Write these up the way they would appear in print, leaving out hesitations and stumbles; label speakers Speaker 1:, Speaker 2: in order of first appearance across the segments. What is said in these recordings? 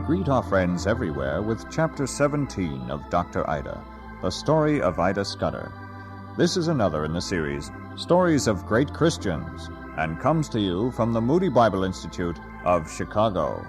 Speaker 1: greet our friends everywhere with Chapter 17 of Dr. Ida, the story of Ida Scudder. This is another in the series, Stories of Great Christians, and comes to you from the Moody Bible Institute of Chicago.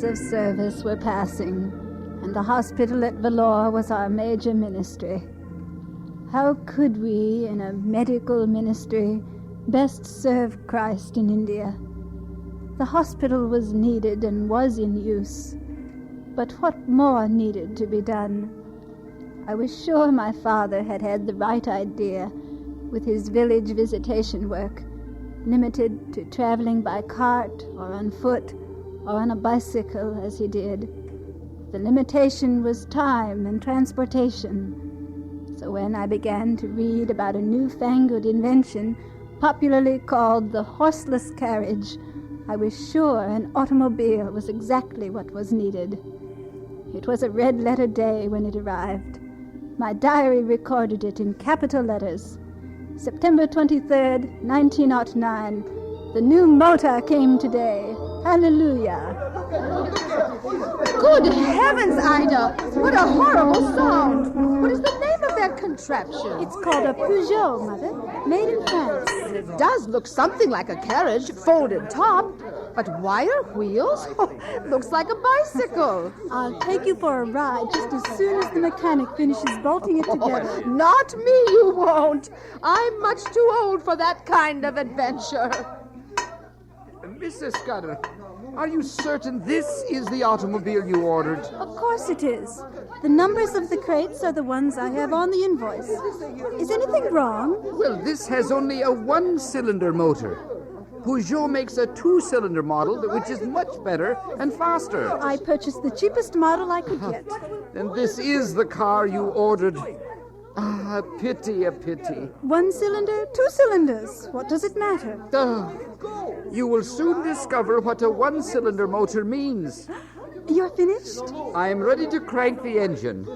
Speaker 2: Of service were passing, and the hospital at Vellore was our major ministry. How could we, in a medical ministry, best serve Christ in India? The hospital was needed and was in use, but what more needed to be done? I was sure my father had had the right idea with his village visitation work, limited to traveling by cart or on foot, or on a bicycle, as he did. The limitation was time and transportation. So when I began to read about a newfangled invention, popularly called the horseless carriage, I was sure an automobile was exactly what was needed. It was a red-letter day when it arrived. My diary recorded it in capital letters. September 23rd, 1909. The new motor came today. Hallelujah.
Speaker 3: Good heavens, Ida! What a horrible sound! What is the name of that contraption?
Speaker 2: It's called a Peugeot, Mother, made in France.
Speaker 3: It does look something like a carriage, folded top, but wire wheels? Looks like a bicycle.
Speaker 2: I'll take you for a ride just as soon as the mechanic finishes bolting it together.
Speaker 3: Not me, you won't. I'm much too old for that kind of adventure.
Speaker 4: Mrs. Scudder, are you certain this is the automobile you ordered?
Speaker 2: Of course it is. The numbers of the crates are the ones I have on the invoice. Is anything wrong?
Speaker 4: Well, this has only a one-cylinder motor. Peugeot makes a two-cylinder model, which is much better and faster.
Speaker 2: I purchased the cheapest model I could get.
Speaker 4: Then this is the car you ordered. Ah, a pity.
Speaker 2: One cylinder, two cylinders. What does it matter?
Speaker 4: You will soon discover what a one-cylinder motor means.
Speaker 2: You're finished?
Speaker 4: I am ready to crank the engine.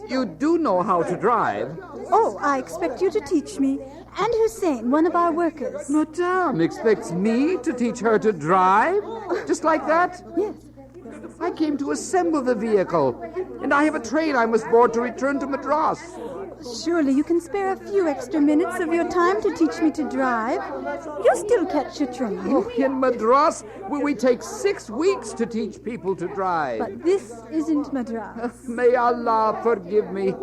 Speaker 4: You do know how to drive.
Speaker 2: Oh, I expect you to teach me. And Hussein, one of our workers.
Speaker 4: Madame expects me to teach her to drive? Just like that?
Speaker 2: Yes.
Speaker 4: I came to assemble the vehicle, and I have a train I must board to return to Madras.
Speaker 2: Surely you can spare a few extra minutes of your time to teach me to drive. You'll still catch your train.
Speaker 4: Oh, in Madras, we take 6 weeks to teach people to drive.
Speaker 2: But this isn't Madras.
Speaker 4: May Allah forgive me.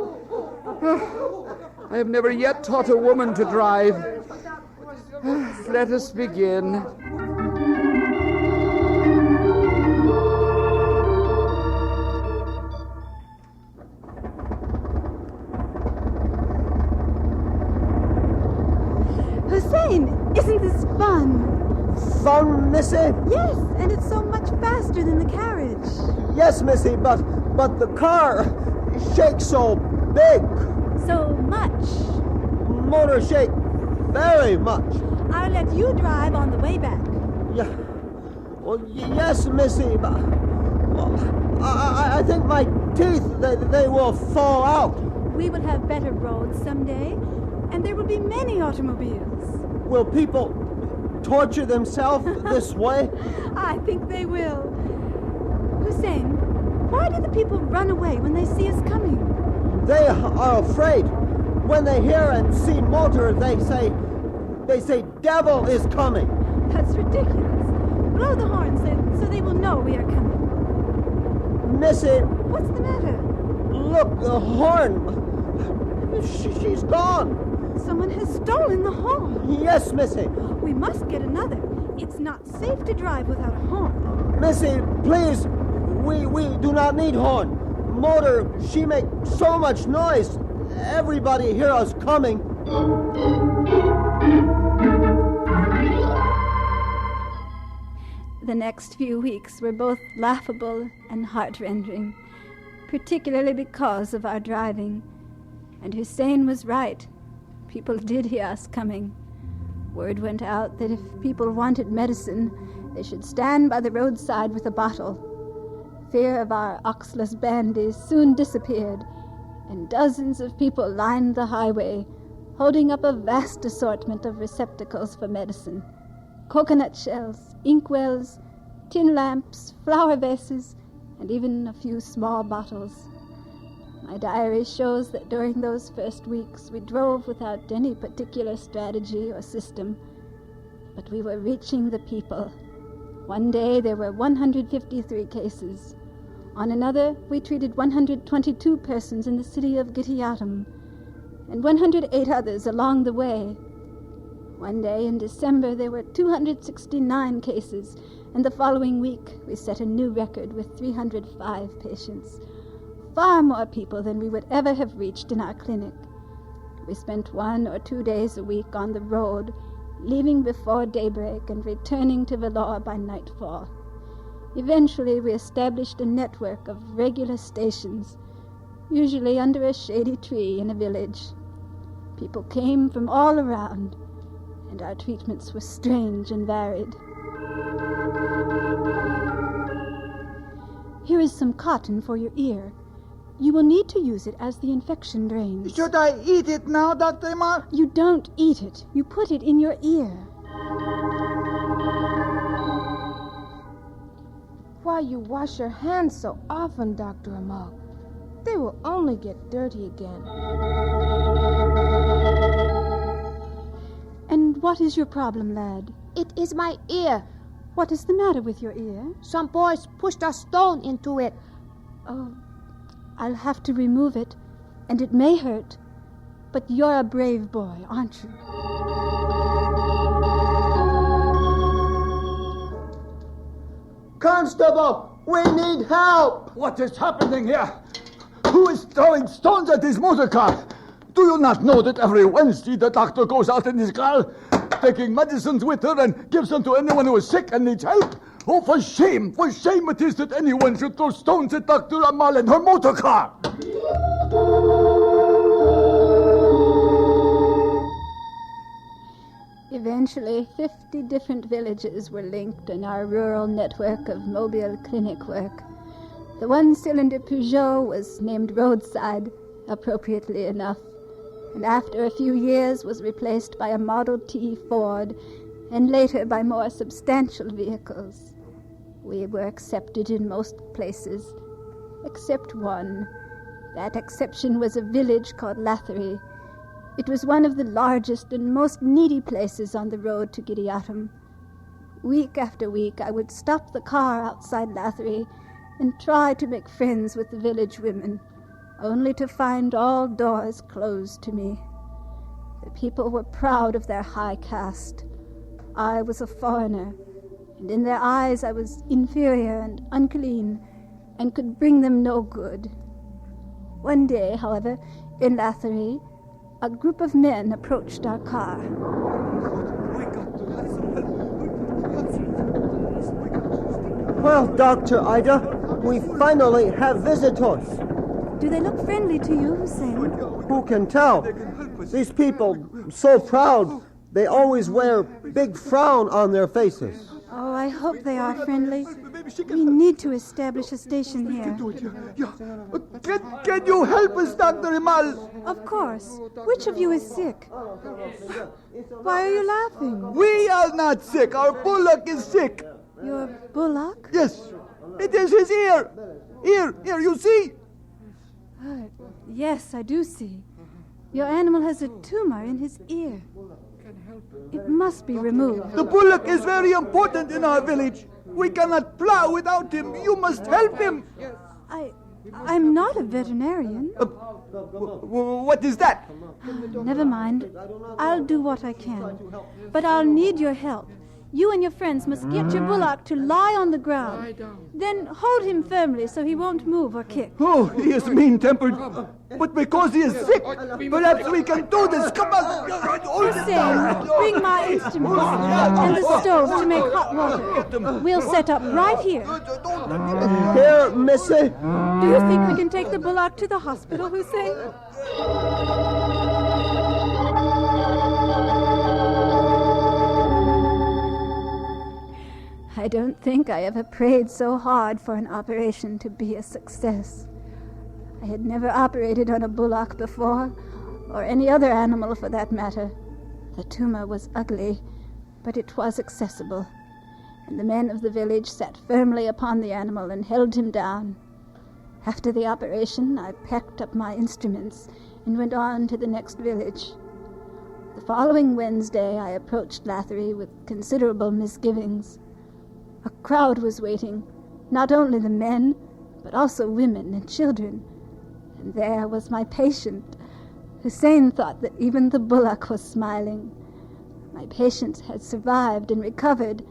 Speaker 4: I have never yet taught a woman to drive. Let us begin.
Speaker 2: Hussein, isn't this fun?
Speaker 5: Fun, Missy?
Speaker 2: Yes, and it's so much faster than the carriage.
Speaker 5: Yes, Missy, but the car shakes so big.
Speaker 2: So much.
Speaker 5: Motor shake very much.
Speaker 2: I'll let you drive on the way back.
Speaker 5: Yeah. Well, yes, Missy, but I think my teeth, they will fall out.
Speaker 2: We will have better roads someday, and there will be many automobiles.
Speaker 5: Will people torture themselves this way?
Speaker 2: I think they will. Hussein, why do the people run away when they see us coming?
Speaker 5: They are afraid. When they hear and see motor, they say devil is coming.
Speaker 2: That's ridiculous. Blow the horn so they will know we are coming.
Speaker 5: Missy.
Speaker 2: What's the matter?
Speaker 5: Look, the horn. She's gone.
Speaker 2: Someone has stolen the horn.
Speaker 5: Yes, Missy.
Speaker 2: We must get another. It's not safe to drive without a horn.
Speaker 5: Missy, please. We do not need horn. Motor, she makes so much noise. Everybody hear us coming.
Speaker 2: The next few weeks were both laughable and heart-rending, particularly because of our driving. And Hussein was right. People did hear us coming. Word went out that if people wanted medicine, they should stand by the roadside with a bottle. Fear of our oxless bandies soon disappeared, and dozens of people lined the highway, holding up a vast assortment of receptacles for medicine. Coconut shells, inkwells, tin lamps, flower vases, and even a few small bottles. My diary shows that during those first weeks we drove without any particular strategy or system, but we were reaching the people. One day there were 153 cases. On another, we treated 122 persons in the city of Gittiatum, and 108 others along the way. One day in December, there were 269 cases, and the following week, we set a new record with 305 patients. Far more people than we would ever have reached in our clinic. We spent 1 or 2 days a week on the road, leaving before daybreak and returning to Vellore by nightfall. Eventually, we established a network of regular stations, usually under a shady tree in a village. People came from all around, and our treatments were strange and varied. Here is some cotton for your ear. You will need to use it as the infection drains.
Speaker 6: Should I eat it now, Dr. Emar?
Speaker 2: You don't eat it. You put it in your ear.
Speaker 7: Why you wash your hands so often, Dr. Amal? They will only get dirty again.
Speaker 2: And what is your problem, lad?
Speaker 8: It is my ear.
Speaker 2: What is the matter with your ear?
Speaker 8: Some boys pushed a stone into it.
Speaker 2: Oh, I'll have to remove it, and it may hurt. But you're a brave boy, aren't you?
Speaker 5: Constable, we need help!
Speaker 6: What is happening here? Who is throwing stones at this motor car? Do you not know that every Wednesday the doctor goes out in his car, taking medicines with her and gives them to anyone who is sick and needs help? Oh, for shame it is that anyone should throw stones at Dr. Amal and her motor car.
Speaker 2: Eventually, 50 different villages were linked in our rural network of mobile clinic work. The one-cylinder Peugeot was named Roadside, appropriately enough, and after a few years was replaced by a Model T Ford, and later by more substantial vehicles. We were accepted in most places, except one. That exception was a village called Lathery. It was one of the largest and most needy places on the road to Gittiatum. Week after week, I would stop the car outside Lathery and try to make friends with the village women, only to find all doors closed to me. The people were proud of their high caste. I was a foreigner, and in their eyes I was inferior and unclean, and could bring them no good. One day, however, in Lathery, a group of men approached our car.
Speaker 5: Well, Dr. Ida, we finally have visitors.
Speaker 2: Do they look friendly to you, Hussein?
Speaker 5: Who can tell? These people, so proud, they always wear big frown on their faces.
Speaker 2: Oh, I hope they are friendly. We need to establish a station here.
Speaker 6: Can you help us, Dr. Amal?
Speaker 2: Of course. Which of you is sick? Why are you laughing?
Speaker 6: We are not sick. Our bullock is sick.
Speaker 2: Your bullock?
Speaker 6: Yes, it is his ear. Here, you see?
Speaker 2: Yes, I do see. Your animal has a tumor in his ear. It must be removed.
Speaker 6: The bullock is very important in our village. We cannot plow without him. You must help him.
Speaker 2: I'm not a veterinarian.
Speaker 6: What is that?
Speaker 2: Never mind. I'll do what I can. But I'll need your help. You and your friends must get your bullock to lie on the ground. Then hold him firmly so he won't move or kick.
Speaker 6: Oh, he is mean-tempered. But because he is sick, perhaps we can do this. Come on.
Speaker 2: Hussein, bring my instruments and the stove to make hot water. We'll set up right here.
Speaker 5: Here, Missy.
Speaker 2: Do you think we can take the bullock to the hospital, Hussein? I don't think I ever prayed so hard for an operation to be a success. I had never operated on a bullock before, or any other animal for that matter. The tumor was ugly, but it was accessible, and the men of the village sat firmly upon the animal and held him down. After the operation, I packed up my instruments and went on to the next village. The following Wednesday, I approached Lathery with considerable misgivings. A crowd was waiting, not only the men, but also women and children. And there was my patient. Hussein thought that even the bullock was smiling. My patient had survived and recovered,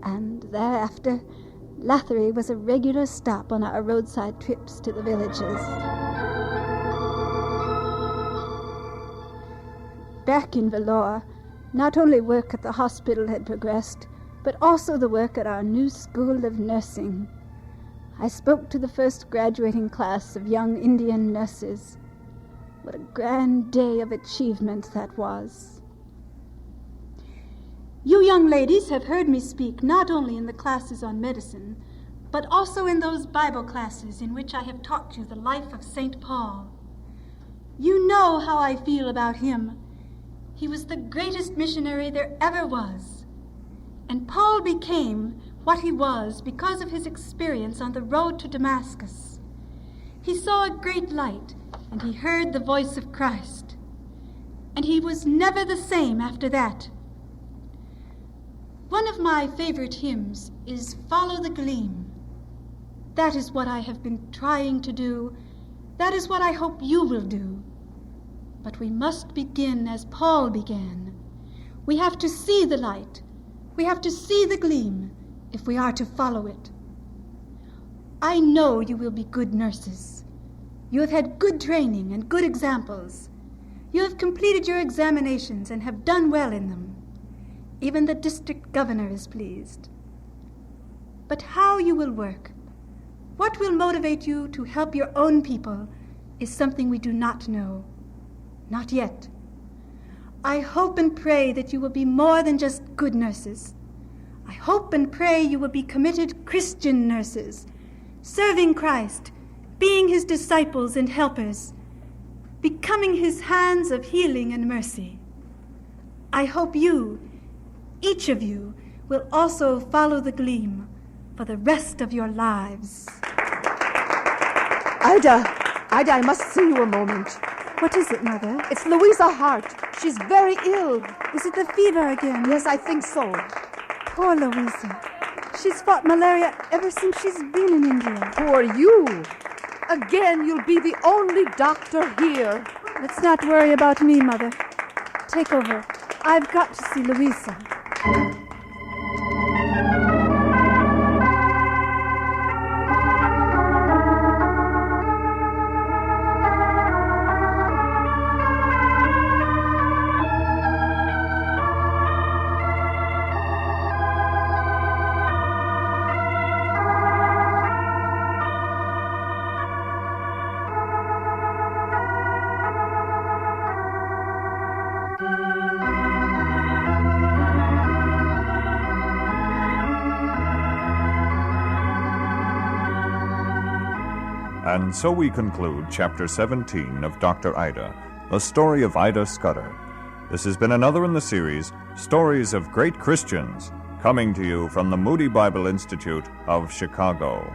Speaker 2: and thereafter, Lathery was a regular stop on our roadside trips to the villages. Back in Vellore, not only work at the hospital had progressed, but also the work at our new school of nursing. I spoke to the first graduating class of young Indian nurses. What a grand day of achievement that was.
Speaker 9: You young ladies have heard me speak not only in the classes on medicine, but also in those Bible classes in which I have taught you the life of St. Paul. You know how I feel about him. He was the greatest missionary there ever was. And Paul became what he was because of his experience on the road to Damascus. He saw a great light, and he heard the voice of Christ. And he was never the same after that. One of my favorite hymns is Follow the Gleam. That is what I have been trying to do. That is what I hope you will do. But we must begin as Paul began. We have to see the light. We have to see the gleam if we are to follow it. I know you will be good nurses. You have had good training and good examples. You have completed your examinations and have done well in them. Even the district governor is pleased. But how you will work, what will motivate you to help your own people, is something we do not know. Not yet. I hope and pray that you will be more than just good nurses. I hope and pray you will be committed Christian nurses, serving Christ, being his disciples and helpers, becoming his hands of healing and mercy. I hope you, each of you, will also follow the gleam for the rest of your lives.
Speaker 3: Ida, I must see you a moment.
Speaker 2: What is it, Mother?
Speaker 3: It's Louisa Hart. She's very ill.
Speaker 2: Is it the fever again?
Speaker 3: Yes, I think so.
Speaker 2: Poor Louisa. She's fought malaria ever since she's been in India.
Speaker 3: Poor you. Again, you'll be the only doctor here.
Speaker 2: Let's not worry about me, Mother. Take over. I've got to see Louisa.
Speaker 1: And so we conclude Chapter 17 of Dr. Ida, the story of Ida Scudder. This has been another in the series, Stories of Great Christians, coming to you from the Moody Bible Institute of Chicago.